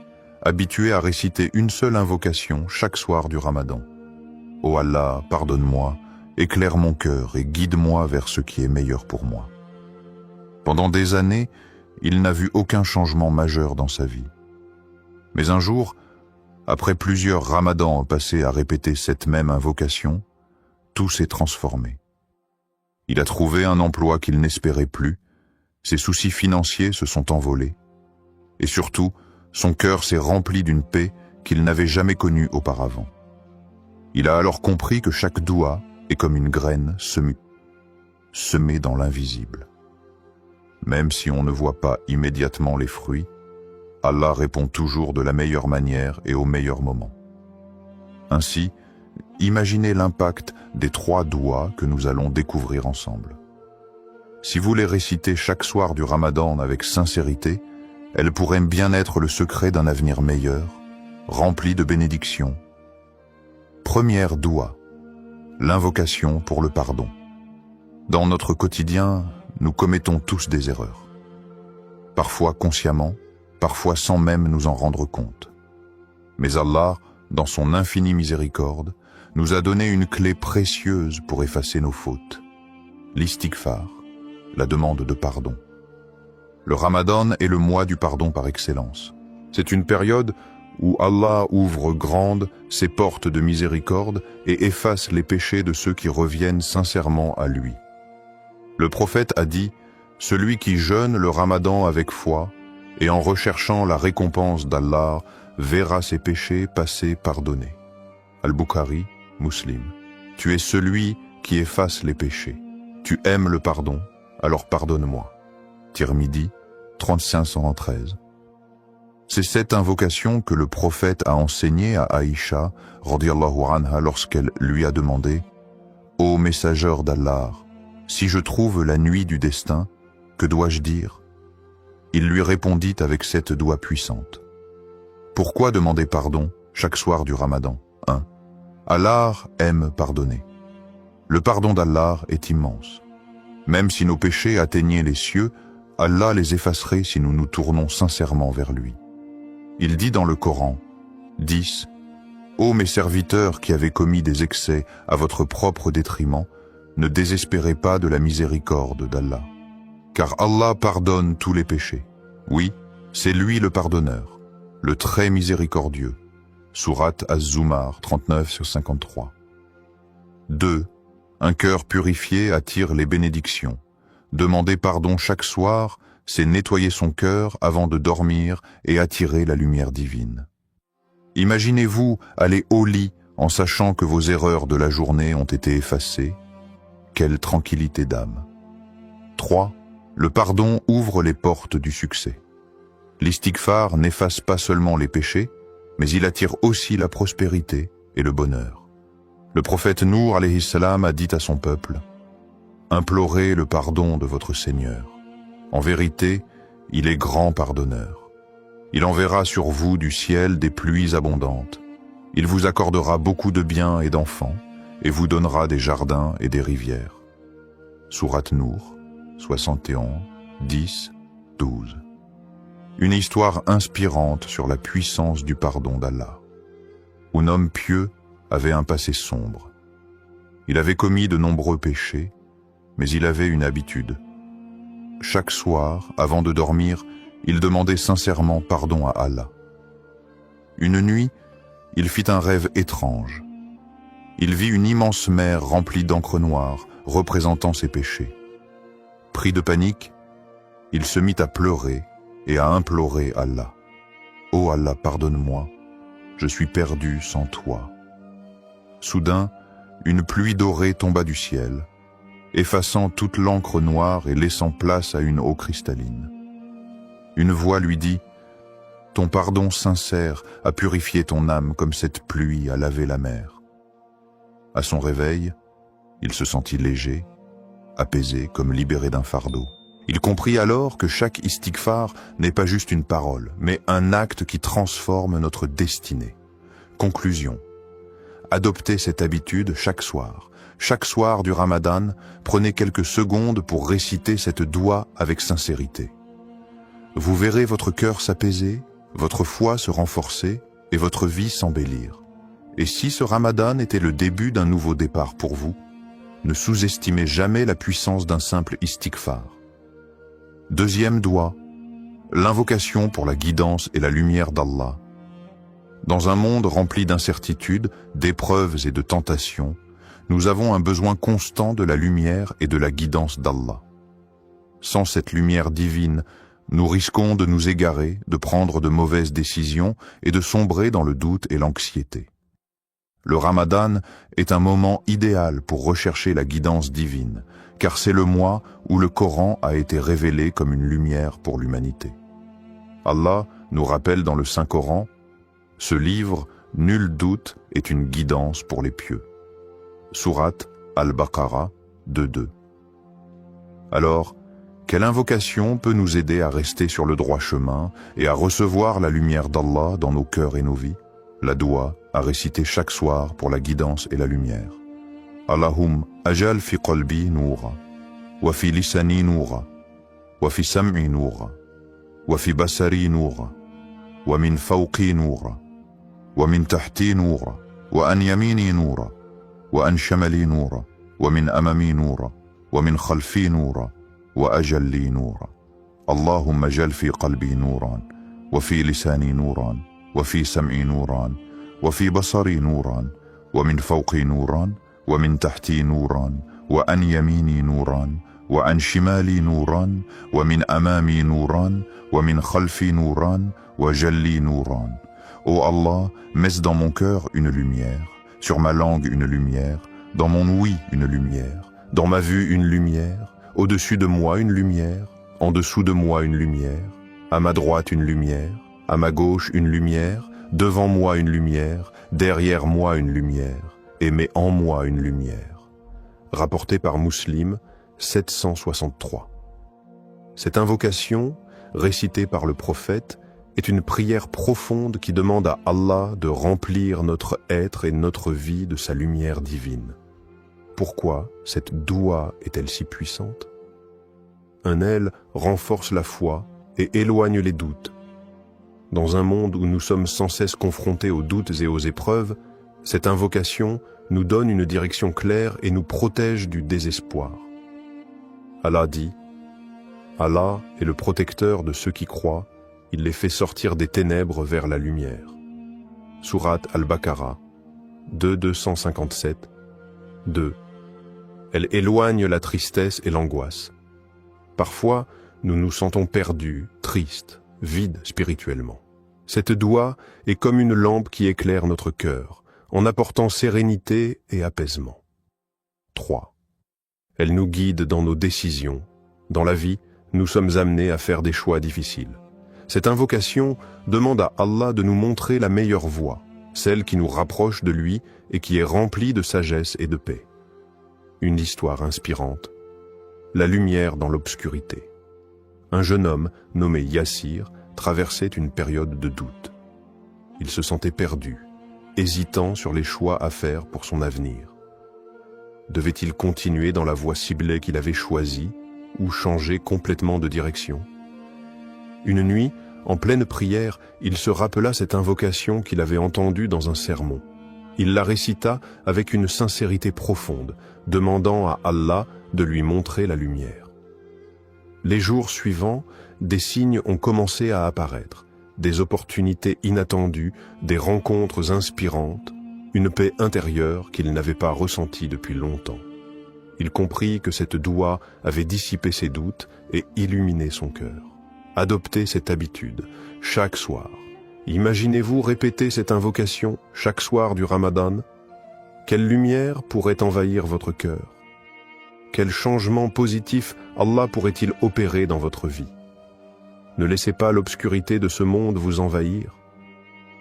Speaker 2: habitué à réciter une seule invocation chaque soir du Ramadan. Ô Allah, pardonne-moi, éclaire mon cœur et guide-moi vers ce qui est meilleur pour moi. Pendant des années, il n'a vu aucun changement majeur dans sa vie. Mais un jour, après plusieurs ramadans passés à répéter cette même invocation, tout s'est transformé. Il a trouvé un emploi qu'il n'espérait plus, ses soucis financiers se sont envolés, et surtout, son cœur s'est rempli d'une paix qu'il n'avait jamais connue auparavant. Il a alors compris que chaque doua est comme une graine semée dans l'invisible. Même si on ne voit pas immédiatement les fruits, Allah répond toujours de la meilleure manière et au meilleur moment. Ainsi, imaginez l'impact des 3 douas que nous allons découvrir ensemble. Si vous les récitez chaque soir du Ramadan avec sincérité, elles pourraient bien être le secret d'un avenir meilleur, rempli de bénédictions. Première doua, l'invocation pour le pardon. Dans notre quotidien, nous commettons tous des erreurs. Parfois consciemment, parfois sans même nous en rendre compte. Mais Allah, dans son infinie miséricorde, nous a donné une clé précieuse pour effacer nos fautes. L'istighfar, la demande de pardon. Le Ramadan est le mois du pardon par excellence. C'est une période où Allah ouvre grandes ses portes de miséricorde et efface les péchés de ceux qui reviennent sincèrement à lui. Le prophète a dit « Celui qui jeûne le Ramadan avec foi et en recherchant la récompense d'Allah verra ses péchés passés pardonnés. » Al-Bukhari, Muslim. Tu es celui qui efface les péchés. Tu aimes le pardon, alors pardonne-moi. Tirmidhi, 3513. C'est cette invocation que le prophète a enseignée à Aïcha, radiyallahu anha, lorsqu'elle lui a demandé « Ô messageur d'Allah, si je trouve la nuit du destin, que dois-je dire ?» Il lui répondit avec cette doua puissante. Pourquoi demander pardon chaque soir du Ramadan? 1. Allah aime pardonner. Le pardon d'Allah est immense. Même si nos péchés atteignaient les cieux, Allah les effacerait si nous nous tournons sincèrement vers lui. Il dit dans le Coran, 10. Ô mes serviteurs qui avez commis des excès à votre propre détriment, ne désespérez pas de la miséricorde d'Allah. Car Allah pardonne tous les péchés. Oui, c'est lui le pardonneur, le très miséricordieux. Sourate Az-Zumar 39/53. 2. Un cœur purifié attire les bénédictions. Demander pardon chaque soir, c'est nettoyer son cœur avant de dormir et attirer la lumière divine. Imaginez-vous aller au lit en sachant que vos erreurs de la journée ont été effacées. Quelle tranquillité d'âme. 3. Le pardon ouvre les portes du succès. L'istighfar n'efface pas seulement les péchés, mais il attire aussi la prospérité et le bonheur. Le prophète Nour alayhi salam a dit à son peuple « Implorez le pardon de votre Seigneur. En vérité, il est grand pardonneur. Il enverra sur vous du ciel des pluies abondantes. Il vous accordera beaucoup de biens et d'enfants, et vous donnera des jardins et des rivières. » Sourate Nour, 71, 10, 12. Une histoire inspirante sur la puissance du pardon d'Allah. Un homme pieux avait un passé sombre. Il avait commis de nombreux péchés, mais il avait une habitude. Chaque soir, avant de dormir, il demandait sincèrement pardon à Allah. Une nuit, il fit un rêve étrange. Il vit une immense mer remplie d'encre noire, représentant ses péchés. Pris de panique, il se mit à pleurer et à implorer Allah. « Ô Allah, pardonne-moi, je suis perdu sans toi. » Soudain, une pluie dorée tomba du ciel, effaçant toute l'encre noire et laissant place à une eau cristalline. Une voix lui dit « Ton pardon sincère a purifié ton âme comme cette pluie a lavé la mer. » À son réveil, il se sentit léger, apaisé comme libéré d'un fardeau. Il comprit alors que chaque istighfar n'est pas juste une parole, mais un acte qui transforme notre destinée. Conclusion. Adoptez cette habitude chaque soir. Chaque soir du Ramadan, prenez quelques secondes pour réciter cette doua avec sincérité. Vous verrez votre cœur s'apaiser, votre foi se renforcer et votre vie s'embellir. Et si ce Ramadan était le début d'un nouveau départ pour vous, ne sous-estimez jamais la puissance d'un simple istighfar. Deuxième doigt, l'invocation pour la guidance et la lumière d'Allah. Dans un monde rempli d'incertitudes, d'épreuves et de tentations, nous avons un besoin constant de la lumière et de la guidance d'Allah. Sans cette lumière divine, nous risquons de nous égarer, de prendre de mauvaises décisions et de sombrer dans le doute et l'anxiété. Le Ramadan est un moment idéal pour rechercher la guidance divine, car c'est le mois où le Coran a été révélé comme une lumière pour l'humanité. Allah nous rappelle dans le Saint-Coran, « Ce livre, nul doute, est une guidance pour les pieux. » Sourate Al-Baqarah 2.2. Alors, quelle invocation peut nous aider à rester sur le droit chemin et à recevoir la lumière d'Allah dans nos cœurs et nos vies? La doua à réciter chaque soir pour la guidance et la lumière. Allahum ajal fi qalbi noura, wa fi lisani noura, wa fi sam'i noura, wa fi basari noura, wa min fawqi noura, wa min tahti noura, wa an yamini noura, wa an shamali noura, wa min amami noura, wa min khalfi noura, wa ajalli noura. Allahumma ajal fi qalbi nouran, wa fi lisani nouran, وفي سمعي نوران وفي بصري نوران ومن فوقي نوران ومن تحتي نوران وعن يميني نوران وعن شمالي نوران ومن أمامي نوران ومن خلفي نوران وجلي نوران. Ô Allah, mets dans mon cœur une lumière, sur ma langue une lumière, dans mon ouïe une lumière, dans ma vue une lumière, au-dessus de moi une lumière, en dessous de moi une lumière, à ma droite une lumière, à ma gauche une lumière, devant moi une lumière, derrière moi une lumière, et mets en moi une lumière. Rapporté par Muslim, 763. Cette invocation, récitée par le prophète, est une prière profonde qui demande à Allah de remplir notre être et notre vie de sa lumière divine. Pourquoi cette doua est-elle si puissante? Elle renforce la foi et éloigne les doutes. Dans un monde où nous sommes sans cesse confrontés aux doutes et aux épreuves, cette invocation nous donne une direction claire et nous protège du désespoir. Allah dit, « Allah est le protecteur de ceux qui croient, il les fait sortir des ténèbres vers la lumière. » Sourate Al-Baqarah 2.257 2. Elle éloigne la tristesse et l'angoisse. Parfois, nous nous sentons perdus, tristes, vide spirituellement. Cette doua est comme une lampe qui éclaire notre cœur, en apportant sérénité et apaisement. 3. Elle nous guide dans nos décisions. Dans la vie, nous sommes amenés à faire des choix difficiles. Cette invocation demande à Allah de nous montrer la meilleure voie, celle qui nous rapproche de lui et qui est remplie de sagesse et de paix. Une histoire inspirante. La lumière dans l'obscurité. Un jeune homme, nommé Yassir, traversait une période de doute. Il se sentait perdu, hésitant sur les choix à faire pour son avenir. Devait-il continuer dans la voie ciblée qu'il avait choisie ou changer complètement de direction? Une nuit, en pleine prière, il se rappela cette invocation qu'il avait entendue dans un sermon. Il la récita avec une sincérité profonde, demandant à Allah de lui montrer la lumière. Les jours suivants, des signes ont commencé à apparaître, des opportunités inattendues, des rencontres inspirantes, une paix intérieure qu'il n'avait pas ressentie depuis longtemps. Il comprit que cette doua avait dissipé ses doutes et illuminé son cœur. Adoptez cette habitude, chaque soir. Imaginez-vous répéter cette invocation chaque soir du Ramadan. Quelle lumière pourrait envahir votre cœur? Quel changement positif Allah pourrait-il opérer dans votre vie? Ne laissez pas l'obscurité de ce monde vous envahir.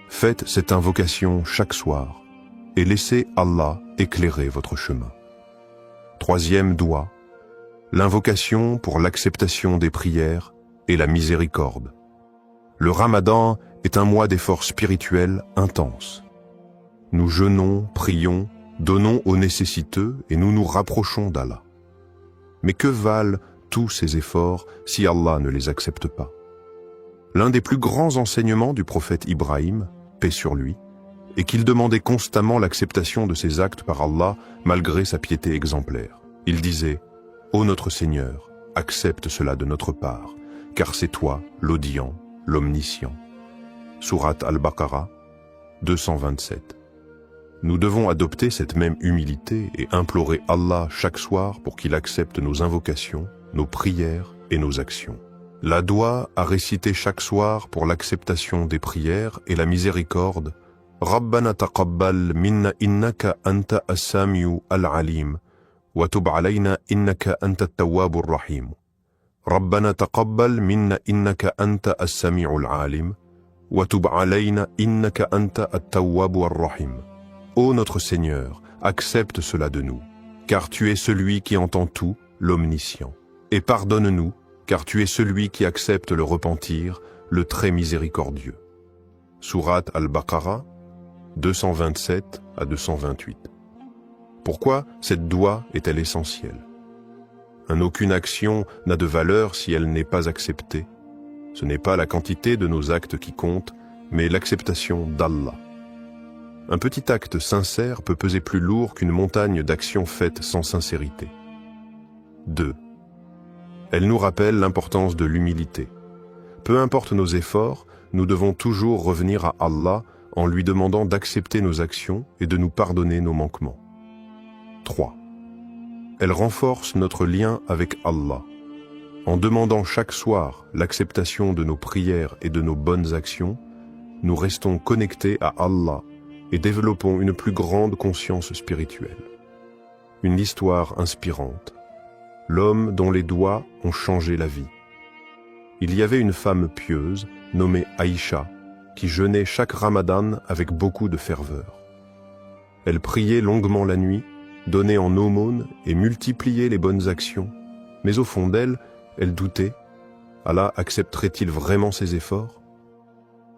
Speaker 2: Faites cette invocation chaque soir et laissez Allah éclairer votre chemin. Troisième doua, l'invocation pour l'acceptation des prières et la miséricorde. Le Ramadan est un mois d'efforts spirituels intenses. Nous jeûnons, prions, donnons aux nécessiteux et nous nous rapprochons d'Allah. Mais que valent tous ces efforts si Allah ne les accepte pas? L'un des plus grands enseignements du prophète Ibrahim, paix sur lui, est qu'il demandait constamment l'acceptation de ses actes par Allah malgré sa piété exemplaire. Il disait « Ô notre Seigneur, accepte cela de notre part, car c'est toi l'audient, l'omniscient. » Sourate Al-Baqarah, 227. Nous devons adopter cette même humilité et implorer Allah chaque soir pour qu'il accepte nos invocations, nos prières et nos actions. La doua à réciter chaque soir pour l'acceptation des prières et la miséricorde « Rabbana taqabbal minna innaka anta as-sami'u al-alim wa tub alayna innaka anta at-tawwabur rahim. Rabbana taqabbal minna innaka anta as-sami'u al-alim wa tub alayna innaka anta at-tawwabur rahim. » Ô notre Seigneur, accepte cela de nous, car tu es celui qui entend tout, l'omniscient. Et pardonne-nous, car tu es celui qui accepte le repentir, le très miséricordieux. Sourate Al-Baqarah, 227 à 228. Pourquoi cette doua est-elle essentielle? Aucune action n'a de valeur si elle n'est pas acceptée. Ce n'est pas la quantité de nos actes qui compte, mais l'acceptation d'Allah. Un petit acte sincère peut peser plus lourd qu'une montagne d'actions faites sans sincérité. 2. Elle nous rappelle l'importance de l'humilité. Peu importe nos efforts, nous devons toujours revenir à Allah en lui demandant d'accepter nos actions et de nous pardonner nos manquements. 3. Elle renforce notre lien avec Allah. En demandant chaque soir l'acceptation de nos prières et de nos bonnes actions, nous restons connectés à Allah et développons une plus grande conscience spirituelle. Une histoire inspirante. L'homme dont les doigts ont changé la vie. Il y avait une femme pieuse, nommée Aïcha, qui jeûnait chaque Ramadan avec beaucoup de ferveur. Elle priait longuement la nuit, donnait en aumône et multipliait les bonnes actions, mais au fond d'elle, elle doutait. Allah accepterait-il vraiment ses efforts?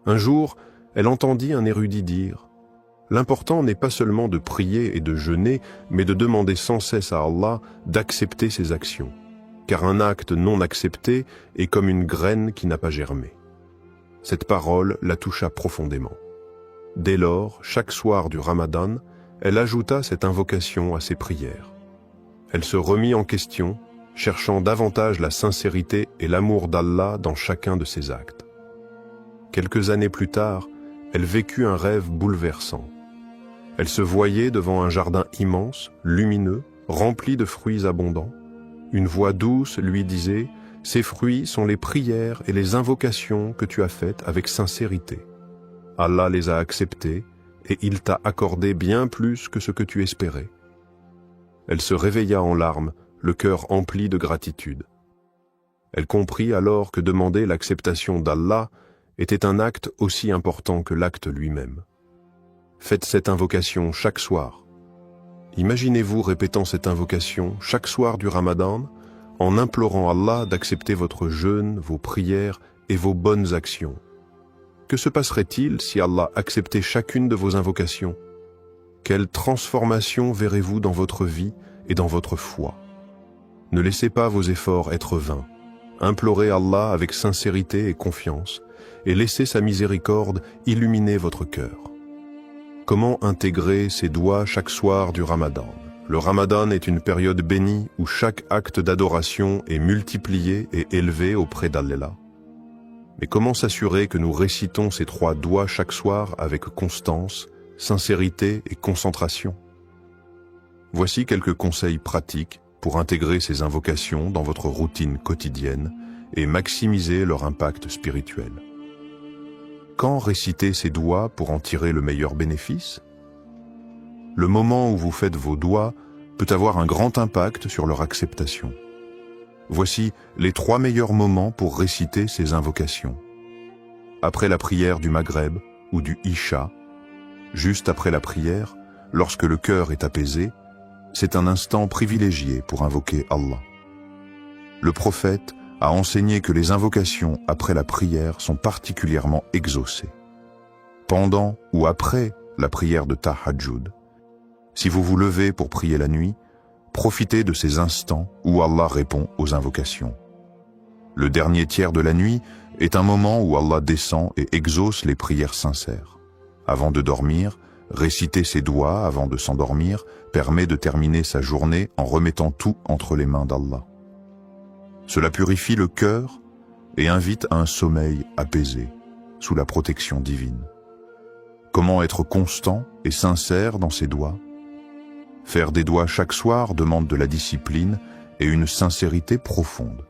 Speaker 2: Un jour, elle entendit un érudit dire « L'important n'est pas seulement de prier et de jeûner, mais de demander sans cesse à Allah d'accepter ses actions, car un acte non accepté est comme une graine qui n'a pas germé. » Cette parole la toucha profondément. Dès lors, chaque soir du Ramadan, elle ajouta cette invocation à ses prières. Elle se remit en question, cherchant davantage la sincérité et l'amour d'Allah dans chacun de ses actes. Quelques années plus tard, elle vécut un rêve bouleversant. Elle se voyait devant un jardin immense, lumineux, rempli de fruits abondants. Une voix douce lui disait « Ces fruits sont les prières et les invocations que tu as faites avec sincérité. Allah les a acceptés et il t'a accordé bien plus que ce que tu espérais. » Elle se réveilla en larmes, le cœur empli de gratitude. Elle comprit alors que demander l'acceptation d'Allah était un acte aussi important que l'acte lui-même. Faites cette invocation chaque soir. Imaginez-vous répétant cette invocation chaque soir du Ramadan en implorant Allah d'accepter votre jeûne, vos prières et vos bonnes actions. Que se passerait-il si Allah acceptait chacune de vos invocations? Quelle transformation verrez-vous dans votre vie et dans votre foi? Ne laissez pas vos efforts être vains. Implorez Allah avec sincérité et confiance et laissez sa miséricorde illuminer votre cœur. Comment intégrer ces doigts chaque soir du Ramadan? Le Ramadan est une période bénie où chaque acte d'adoration est multiplié et élevé auprès d'Allah. Mais comment s'assurer que nous récitons ces 3 doigts chaque soir avec constance, sincérité et concentration? Voici quelques conseils pratiques pour intégrer ces invocations dans votre routine quotidienne et maximiser leur impact spirituel. Quand réciter ces doigts pour en tirer le meilleur bénéfice? Le moment où vous faites vos doigts peut avoir un grand impact sur leur acceptation. Voici les 3 meilleurs moments pour réciter ces invocations. Après la prière du Maghreb ou du Isha, juste après la prière, lorsque le cœur est apaisé, c'est un instant privilégié pour invoquer Allah. Le prophète a enseigné que les invocations après la prière sont particulièrement exaucées. Pendant ou après la prière de Tahajjud, si vous vous levez pour prier la nuit, profitez de ces instants où Allah répond aux invocations. Le dernier tiers de la nuit est un moment où Allah descend et exauce les prières sincères. Avant de dormir, réciter ses doigts avant de s'endormir permet de terminer sa journée en remettant tout entre les mains d'Allah. Cela purifie le cœur et invite à un sommeil apaisé, sous la protection divine. Comment être constant et sincère dans ses doigts? Faire des doigts chaque soir demande de la discipline et une sincérité profonde.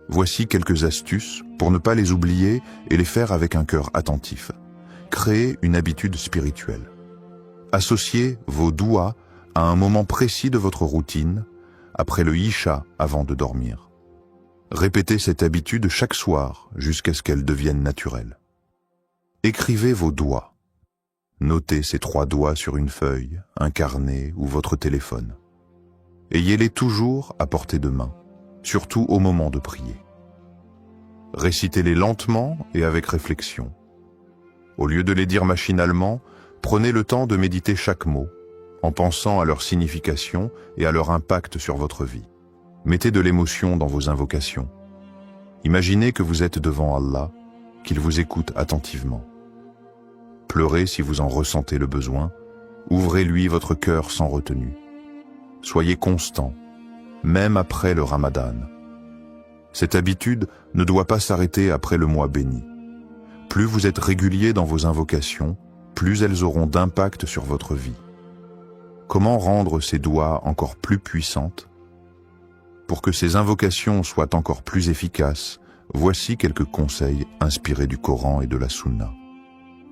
Speaker 2: Voici quelques astuces pour ne pas les oublier et les faire avec un cœur attentif. Créez une habitude spirituelle. Associez vos doigts à un moment précis de votre routine, après le Isha avant de dormir. Répétez cette habitude chaque soir jusqu'à ce qu'elle devienne naturelle. Écrivez vos doigts. Notez ces 3 doigts sur une feuille, un carnet ou votre téléphone. Ayez-les toujours à portée de main, surtout au moment de prier. Récitez-les lentement et avec réflexion. Au lieu de les dire machinalement, prenez le temps de méditer chaque mot, en pensant à leur signification et à leur impact sur votre vie. Mettez de l'émotion dans vos invocations. Imaginez que vous êtes devant Allah, qu'il vous écoute attentivement. Pleurez si vous en ressentez le besoin, ouvrez-lui votre cœur sans retenue. Soyez constant, même après le Ramadan. Cette habitude ne doit pas s'arrêter après le mois béni. Plus vous êtes régulier dans vos invocations, plus elles auront d'impact sur votre vie. Comment rendre ces doigts encore plus puissantes? Pour que ces invocations soient encore plus efficaces, voici quelques conseils inspirés du Coran et de la Sunna.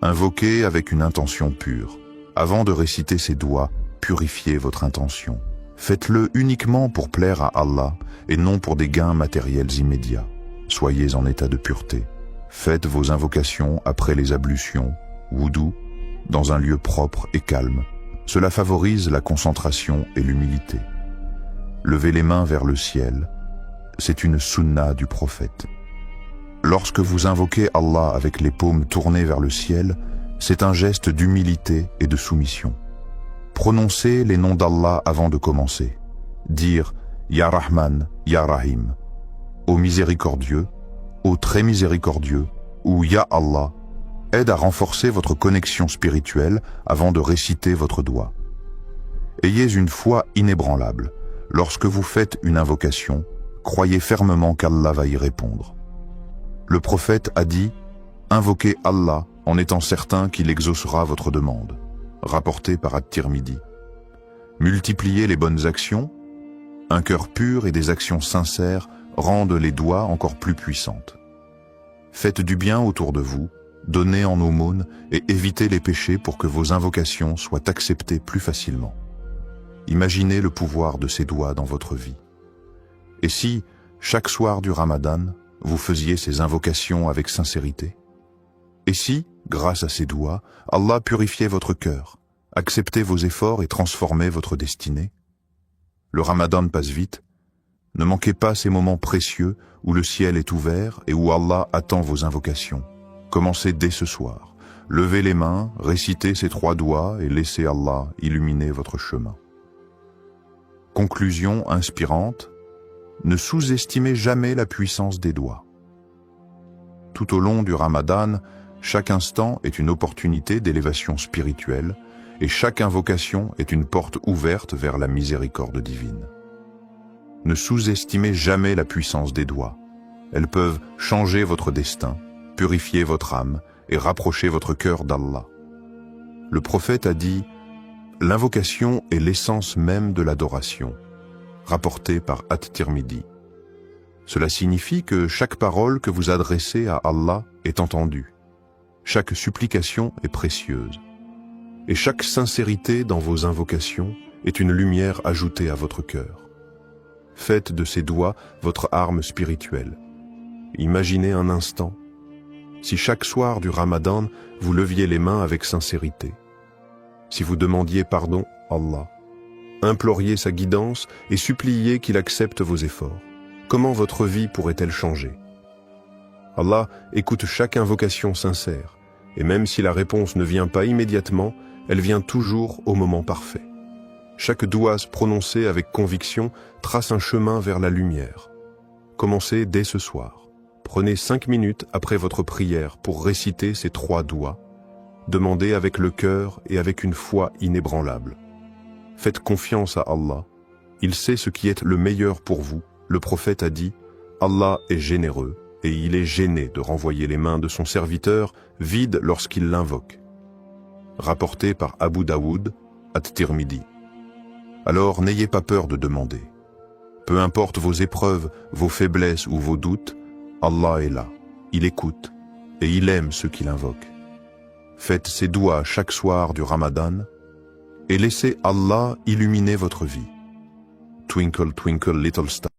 Speaker 2: Invoquez avec une intention pure. Avant de réciter ces doigts, purifiez votre intention. Faites-le uniquement pour plaire à Allah et non pour des gains matériels immédiats. Soyez en état de pureté. Faites vos invocations après les ablutions, wudu, dans un lieu propre et calme. Cela favorise la concentration et l'humilité. Levez les mains vers le ciel. C'est une sunna du prophète. Lorsque vous invoquez Allah avec les paumes tournées vers le ciel, c'est un geste d'humilité et de soumission. Prononcez les noms d'Allah avant de commencer. Dire « Ya Rahman, Ya Rahim » au miséricordieux, au très miséricordieux ou Ya Allah aide à renforcer votre connexion spirituelle avant de réciter votre doigt. Ayez une foi inébranlable. Lorsque vous faites une invocation, croyez fermement qu'Allah va y répondre. Le prophète a dit « Invoquez Allah en étant certain qu'il exaucera votre demande » rapporté par At-Tirmidhi. Multipliez les bonnes actions. Un cœur pur et des actions sincères rendent les doigts encore plus puissantes. Faites du bien autour de vous, donnez en aumône et évitez les péchés pour que vos invocations soient acceptées plus facilement. Imaginez le pouvoir de ces doigts dans votre vie. Et si, chaque soir du Ramadan, vous faisiez ces invocations avec sincérité? Et si, grâce à ces doigts, Allah purifiait votre cœur, acceptait vos efforts et transformait votre destinée? Le Ramadan passe vite. Ne manquez pas ces moments précieux où le ciel est ouvert et où Allah attend vos invocations. Commencez dès ce soir. Levez les mains, récitez ces 3 doigts et laissez Allah illuminer votre chemin. Conclusion inspirante. Ne sous-estimez jamais la puissance des doigts. Tout au long du Ramadan, chaque instant est une opportunité d'élévation spirituelle et chaque invocation est une porte ouverte vers la miséricorde divine. Ne sous-estimez jamais la puissance des doigts. Elles peuvent changer votre destin, purifier votre âme et rapprocher votre cœur d'Allah. Le prophète a dit « L'invocation est l'essence même de l'adoration », rapporté par At-Tirmidhi. Cela signifie que chaque parole que vous adressez à Allah est entendue. Chaque supplication est précieuse. Et chaque sincérité dans vos invocations est une lumière ajoutée à votre cœur. Faites de ces doigts votre arme spirituelle. Imaginez un instant, si chaque soir du Ramadan, vous leviez les mains avec sincérité. Si vous demandiez pardon à Allah, imploriez sa guidance et suppliez qu'il accepte vos efforts. Comment votre vie pourrait-elle changer? Allah écoute chaque invocation sincère, et même si la réponse ne vient pas immédiatement, elle vient toujours au moment parfait. Chaque doigt prononcé avec conviction trace un chemin vers la lumière. Commencez dès ce soir.
Speaker 3: Prenez 5 minutes après votre prière pour réciter ces 3 doigts. Demandez avec le cœur et avec une foi inébranlable. Faites confiance à Allah. Il sait ce qui est le meilleur pour vous. Le prophète a dit « Allah est généreux et il est gêné de renvoyer les mains de son serviteur vides lorsqu'il l'invoque. » Rapporté par Abu Daoud, At-Tirmidhi. Alors n'ayez pas peur de demander. Peu importe vos épreuves, vos faiblesses ou vos doutes, Allah est là, il écoute et il aime ceux qui l'invoquent. Faites ces doigts chaque soir du Ramadan et laissez Allah illuminer votre vie. Twinkle, twinkle, little star.